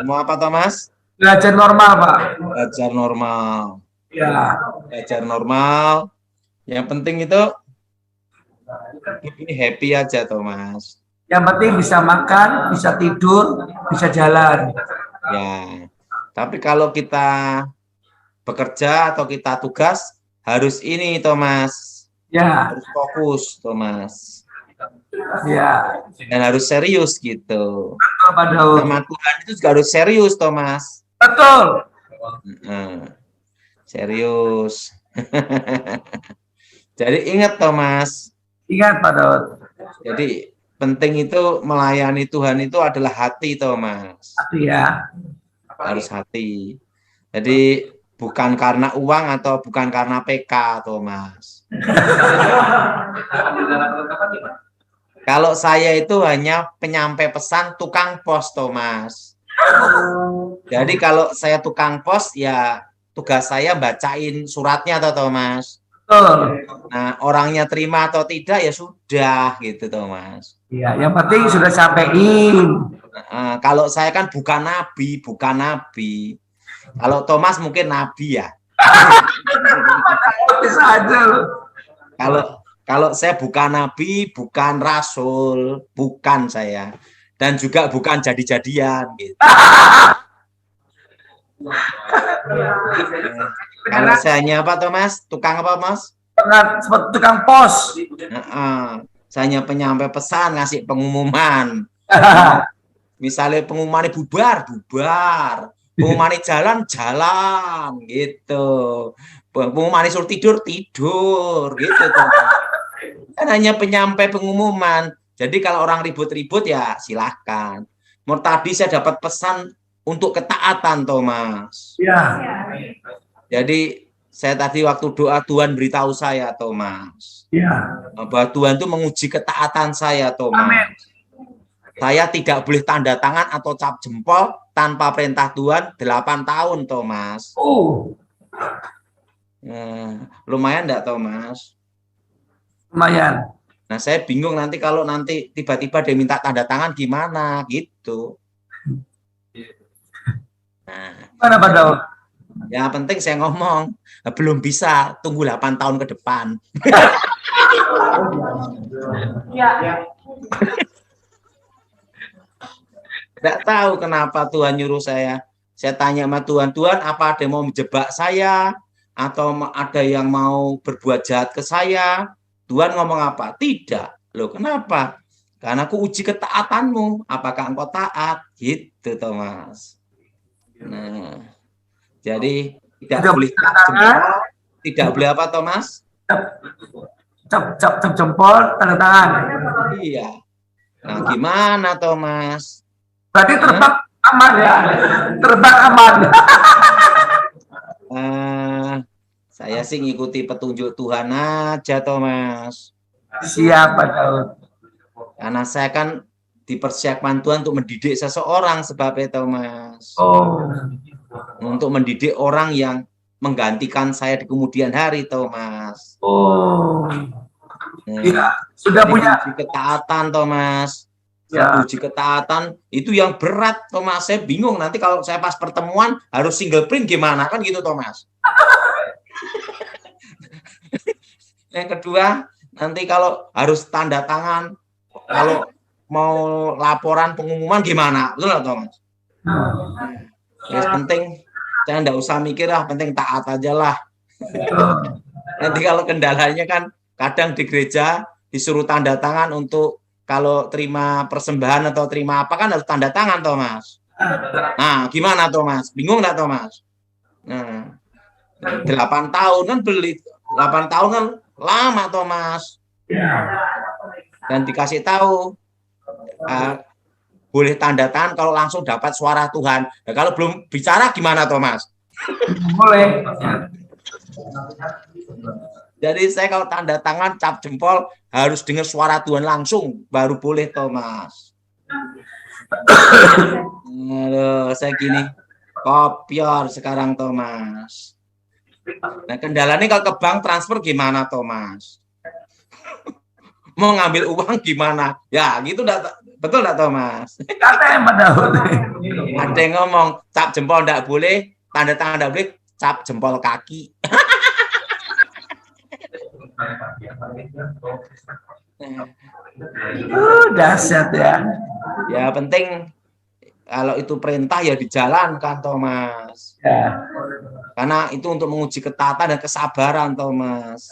Mau apa Thomas? Belajar normal, Pak. Belajar normal. Ya. Belajar normal. Yang penting itu ini happy aja Thomas. Yang penting bisa makan, bisa tidur, bisa jalan. Ya. Tapi kalau kita bekerja atau kita tugas harus ini Thomas. Ya, Harus fokus Thomas. ya. Dan harus serius gitu. Betul, Pak Daud. Sama Tuhan itu juga harus serius Thomas. Betul. Serius. Jadi ingat Thomas. Ingat, Pak Daud. Jadi penting itu melayani Tuhan itu adalah hati Thomas. Hati ya. Harus hati. Jadi bukan karena uang atau bukan karena PK Thomas. Kalau saya itu hanya penyampai pesan tukang pos Thomas. Jadi kalau saya tukang pos ya tugas saya bacain suratnya atau Thomas. Betul. Nah, orangnya terima atau tidak ya sudah gitu Thomas. Iya, yang penting sudah sampein. Kalau saya kan bukan nabi, bukan nabi. Kalau Thomas mungkin nabi ya. Bisa aja loh. Kalau saya bukan nabi, bukan rasul, bukan saya. Dan juga bukan jadi-jadian gitu. Kalau saya hanya apa Thomas? Tukang apa Mas? Tukang pos. Saya hanya penyampai pesan, ngasih pengumuman. Misalnya pengumuman bubar, bubar. Pengumuman jalan, jalan gitu. Pengumuman suruh tidur, tidur gitu Thomas. Kan hanya penyampai pengumuman. Jadi kalau orang ribut-ribut ya silahkan. Mau tadi saya dapat pesan untuk ketaatan Thomas. Ya. Jadi saya tadi waktu doa Tuhan beritahu saya Thomas. Ya. Bahwa Tuhan itu menguji ketaatan saya Thomas. Amen. Saya tidak boleh tanda tangan atau cap jempol tanpa perintah Tuhan 8 tahun Thomas. Lumayan enggak Thomas? Lumayan. Nah, saya bingung nanti kalau nanti tiba-tiba dia minta tanda tangan gimana gitu. Nah, mana Pak Daud? Yang penting saya ngomong, belum bisa, tunggu 8 tahun ke depan. Ya. Tidak tahu kenapa Tuhan nyuruh saya. Saya tanya sama Tuhan, Tuhan apa ada yang mau menjebak saya? Atau ada yang mau berbuat jahat ke saya? Tuhan ngomong apa? Tidak. Loh kenapa? Karena aku uji ketaatanmu. Apakah engkau taat? Gitu Thomas. Nah, jadi tidak boleh tidak boleh apa Thomas? Cap jempol, tanda tangan. Iya. Nah, gimana Thomas? Berarti terbang aman ya? Terbang aman. Saya sih ngikuti petunjuk Tuhan aja Thomas. Siapa Daud? Karena saya kan dipersiapkan Tuhan untuk mendidik seseorang sebabnya Thomas. Untuk mendidik orang yang menggantikan saya di kemudian hari Thomas. Ya, sudah punya ketaatan Thomas. Ya. Uji ketaatan itu yang berat Thomas. Saya bingung nanti kalau saya pas pertemuan harus single print gimana kan gitu Thomas. Yang kedua nanti kalau harus tanda tangan, kalau mau laporan pengumuman gimana, betul Thomas? Yang penting saya enggak usah mikir lah, penting taat aja lah. Nanti kalau kendalanya kan kadang di gereja disuruh tanda tangan untuk kalau terima persembahan atau terima apa kan harus tanda tangan Thomas. Nah gimana Thomas? Bingung nggak Thomas? Nah 8 tahun kan beli 8 tahun kan lama Thomas. Dan dikasih tahu boleh tanda tangan kalau langsung dapat suara Tuhan. Nah, kalau belum bicara gimana Thomas? Boleh. Jadi saya kalau tanda tangan cap jempol harus dengar suara Tuhan langsung baru boleh Thomas. Aduh, saya gini kopior sekarang Thomas. Nah kendalanya kalau ke bank transfer gimana Thomas? Mau ngambil uang gimana? Ya gitu Betul nggak Thomas? Katanya Pak Daud. Ada yang ngomong cap jempol nggak boleh, tanda tangan nggak boleh, cap jempol kaki. Dahsyat ya. Ya penting kalau itu perintah ya dijalankan Thomas. Ya. Karena itu untuk menguji ketatan dan kesabaran Thomas.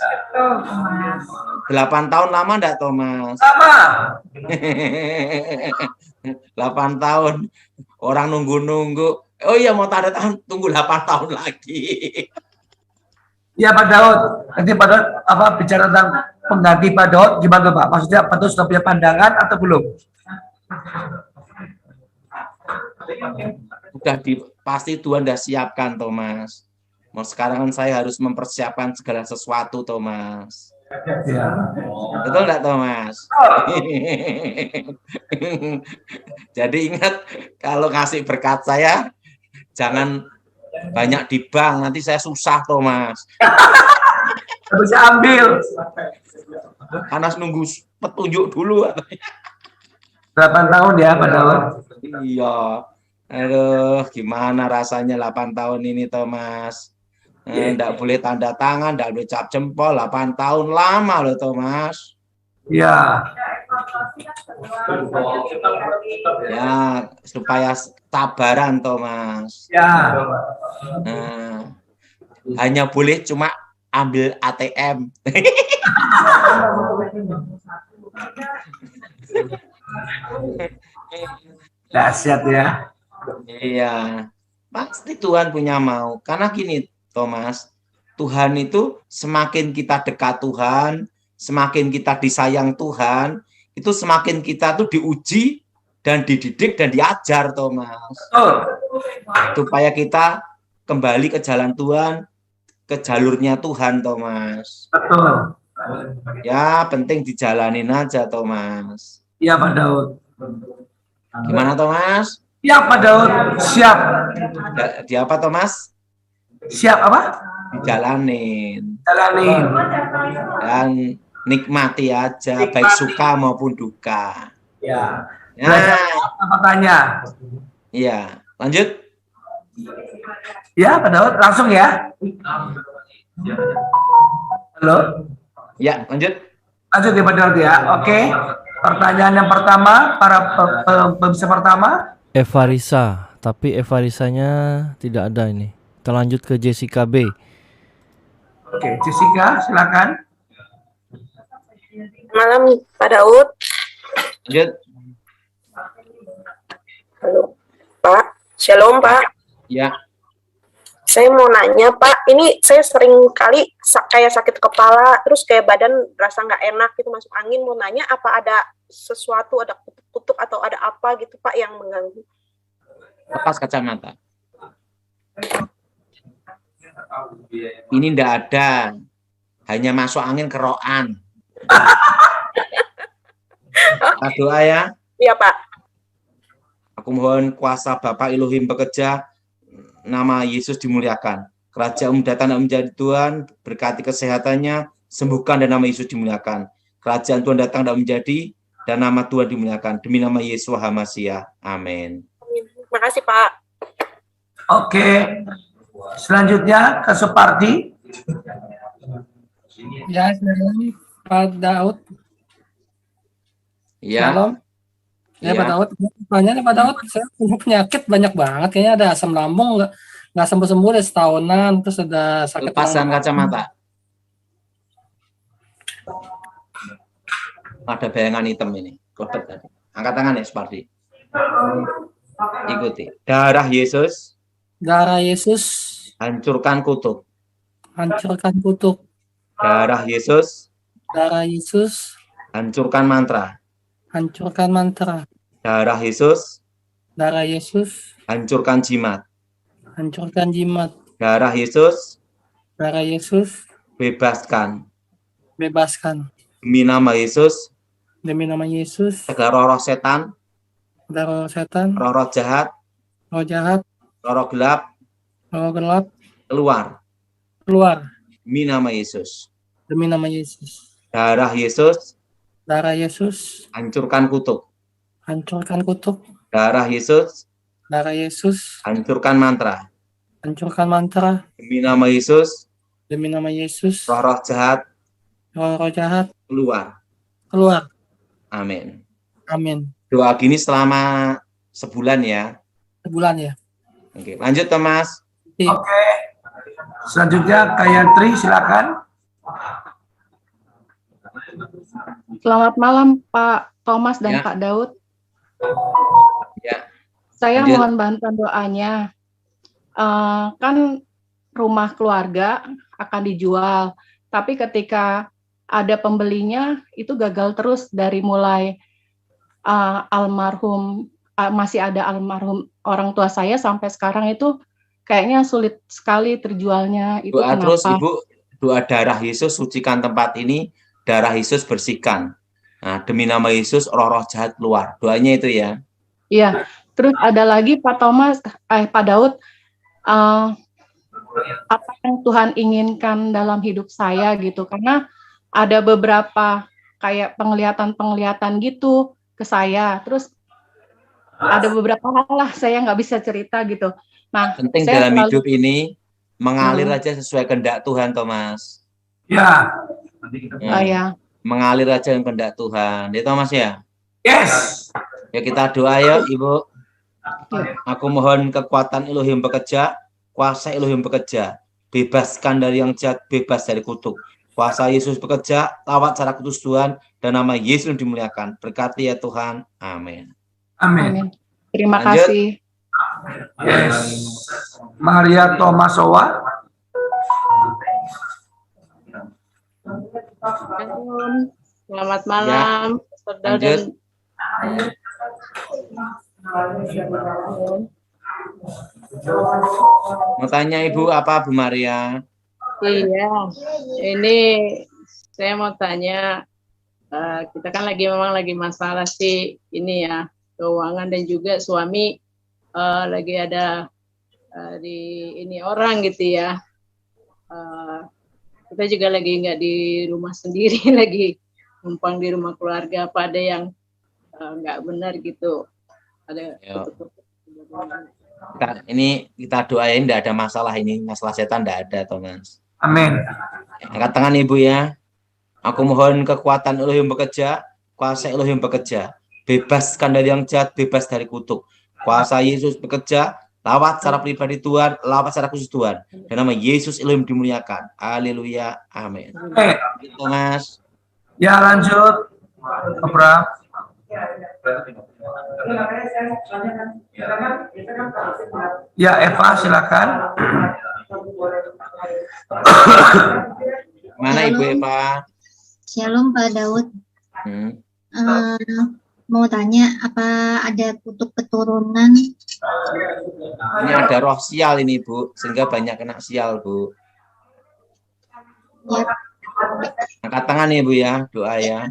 8 tahun lama enggak Thomas? Sama. 8 tahun orang nunggu-nunggu. Oh iya mau tanda tangan tunggu 8 tahun lagi. Ya Pak Daud, nanti Pak Daud apa bicara tentang pengganti Pak Daud gimana Pak? Maksudnya Pak Daud sudah punya pandangan atau belum? Pasti Tuhan sudah siapkan Thomas. Mau sekarang kan saya harus mempersiapkan segala sesuatu Thomas. Ya. Betul enggak Thomas? Jadi ingat kalau ngasih berkat saya jangan banyak di bank, nanti saya susah Thomas. Bisa ambil. Karena nunggu petunjuk dulu. 8 tahun ya Pak Daud. Iya. Aduh, gimana rasanya 8 tahun ini Thomas? Enggak boleh tanda tangan, enggak boleh cap jempol, 8 tahun lama loh Thomas. Ya. Ya, supaya sabaran Thomas. Ya. Nah, hanya boleh cuma ambil ATM. Dahsyat ya. Iya, pasti Tuhan punya mau. Karena gini, Thomas, Tuhan itu semakin kita dekat Tuhan, semakin kita disayang Tuhan, itu semakin kita tuh diuji dan dididik dan diajar, Thomas. Supaya kita kembali ke jalan Tuhan, ke jalurnya Tuhan, Thomas. Betul. Ya, penting dijalanin aja, Thomas. Iya Pak Daud. Gimana, Thomas? Siap Pak Daud, siap. Di apa, Thomas? Siap apa? Dijalanin. Jalanin. Dan nikmati aja, nikmati. Baik suka maupun duka. Ya. Nah, apa tanya? Iya, lanjut. Ya Pak Daud, langsung ya. Halo? Ya, lanjut. Lanjut ya Pak Daud ya. Oke. Pertanyaan yang pertama, para pemirsa pertama. Evarisa, tapi Evarisanya tidak ada ini. Kita lanjut ke Jessica B. Oke, Jessica, silakan. Malam Pak Daud. Lanjut. Halo Pak, Shalom Pak. Ya. Saya mau nanya Pak, ini saya sering kali kayak sakit kepala, terus kayak badan rasa nggak enak gitu, masuk angin. Mau nanya apa ada sesuatu, ada kutuk-kutuk atau ada apa gitu Pak yang mengganggu? Lepas kacamata. Ini enggak ada, hanya masuk angin kerokan. Kita doa ya. Iya Pak. Aku mohon kuasa Bapa Elohim bekerja, nama Yesus dimuliakan. Kerajaan datang dan menjadi Tuhan, berkati kesehatannya, sembuhkan dan nama Yesus dimuliakan. Kerajaan Tuhan datang dan menjadi, dan nama Tuhan dimuliakan. Demi nama Yesus Hamasiah. Amin. Terima kasih Pak. Oke. Selanjutnya ke Supardi. Ya, Pak Daud. Ya. Shalom. Ya, Pak Daud. Pertanyaannya Pak Daud, saya punya penyakit banyak banget. Kayaknya ada asam lambung, nggak sembuh-sembuh udah setahunan, terus ada sakit. Lepasan kacamata. Ada bayangan hitam ini. Angkat tangan ya, Supardi. Ikuti. Darah Yesus. Darah Yesus. Hancurkan kutuk. Hancurkan kutuk. Darah Yesus. Darah Yesus. Hancurkan mantra. Hancurkan mantra. Darah Yesus. Darah Yesus. Hancurkan jimat. Hancurkan jimat. Darah Yesus. Darah Yesus. Bebaskan. Bebaskan. Demi nama Yesus. Demi nama Yesus. Segala roh setan. Roh setan. Roh jahat. Roh jahat. Roh gelap. Roh gelap. Keluar. Keluar. Demi nama Yesus. Demi nama Yesus. Darah Yesus. Darah Yesus. Hancurkan kutuk. Hancurkan kutuk. Darah Yesus, Darah Yesus. hancurkan mantra. Hancurkan mantra. Demi nama Yesus, Demi nama Yesus. roh-roh jahat Roh-roh jahat keluar. keluar. Amin. Amin. Doa gini selama sebulan ya. Sebulan ya. Oke, lanjut Thomas. Oke. Selanjutnya Kak Yantri, silakan. Selamat malam Pak Thomas dan Ya. Pak Daud. Ya. Saya Lanjut. mohon bantuan doanya. Kan rumah keluarga akan dijual, tapi ketika ada pembelinya itu gagal terus dari mulai almarhum masih ada almarhum orang tua saya sampai sekarang itu kayaknya sulit sekali terjualnya. Itu Doa terus kenapa? Ibu, doa darah Yesus sucikan tempat ini, darah Yesus bersihkan. Nah, demi nama Yesus roh-roh jahat keluar. Doanya itu ya. Iya. Terus ada lagi Pak Thomas, Pak Daud, apa yang Tuhan inginkan dalam hidup saya gitu, karena ada beberapa kayak penglihatan gitu ke saya, terus ada beberapa hal lah saya nggak bisa cerita gitu. Nah, Penting saya dalam selalu- hidup ini mengalir aja sesuai kehendak Tuhan, Thomas. Ya. ya. Mengalir aja dengan kehendak Tuhan. Ya Thomas ya. Yes. Ya kita doa ya Ibu. Ya. Aku mohon kekuatan Elohim bekerja, kuasa Elohim bekerja, bebaskan dari yang jahat, bebas dari kutuk. Kuasa Yesus bekerja, lawat cara kudus Tuhan, dan nama Yesus dimuliakan. Berkati ya Tuhan. Amin. Amin. Amin. Terima Lanjut. kasih. Yes. Maria Tomasowa. Selamat malam, saudara Lanjut. dan Mau tanya Ibu apa Bu Maria? iya, ini saya mau tanya, kita kan memang lagi masalah sih ini ya keuangan dan juga suami lagi ada di ini orang gitu ya. Kita juga lagi nggak di rumah sendiri, lagi numpang di rumah keluarga. Apa ada yang nggak benar gitu? Ada Ya. Kita doain tidak ada masalah ini, masalah setan tidak ada Thomas. Amin. Angkat tangan Ibu ya. Aku mohon kekuatan Elohim bekerja, kuasa Elohim bekerja, bebaskan dari yang jahat, bebas dari kutuk. Kuasa Yesus bekerja, lawat secara pribadi Tuhan, lawat secara khusus Tuhan. Dan nama Yesus Elohim dimuliakan. Haleluya. Amin. Thomas. Ya, lanjut. Abraham. Ya, Eva, silakan. Mana Ibu Eva? Shalom Pak Daud. Hmm. Mau tanya apa ada kutuk keturunan? Ini ada roh sial ini Bu, sehingga banyak kena sial Bu. Ya, Angkat tangan ya Bu ya, doa ya.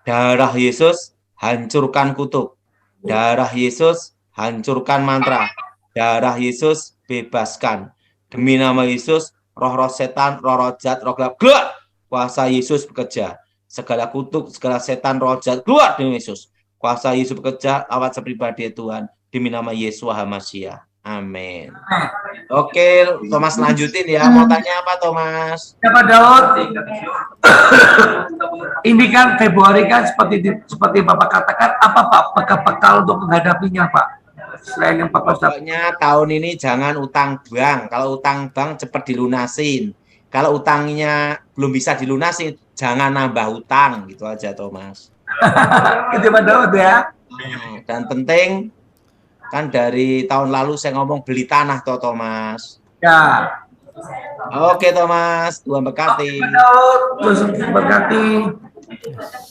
Darah Yesus hancurkan kutuk. Darah Yesus hancurkan mantra. Darah Yesus bebaskan. Demi nama Yesus, roh-roh setan, roh-roh jahat, roh gelap, keluar. Kuasa Yesus bekerja. Segala kutuk, segala setan, roh jahat, keluar demi Yesus. Kuasa Yesus bekerja, lawat sepribadi Tuhan. Demi nama Yesus Hamasia. Amin. Oke, Thomas lanjutin ya. Mau tanya apa Thomas? Ya Pak Daud. Ini kan Februari kan seperti Bapak katakan, apa Pak bekal untuk menghadapinya Pak? Selain yang Bapak sudah. Pokoknya tahun ini jangan utang bank. Kalau utang bank cepat dilunasin. Kalau utangnya belum bisa dilunasin, jangan nambah utang. Gitu aja Thomas. Gitu Pak Daud ya. Dan penting, kan dari tahun lalu saya ngomong beli tanah toh Thomas. Ya. Oke Thomas, Tuhan berkati. Pak Daud, terus berkati.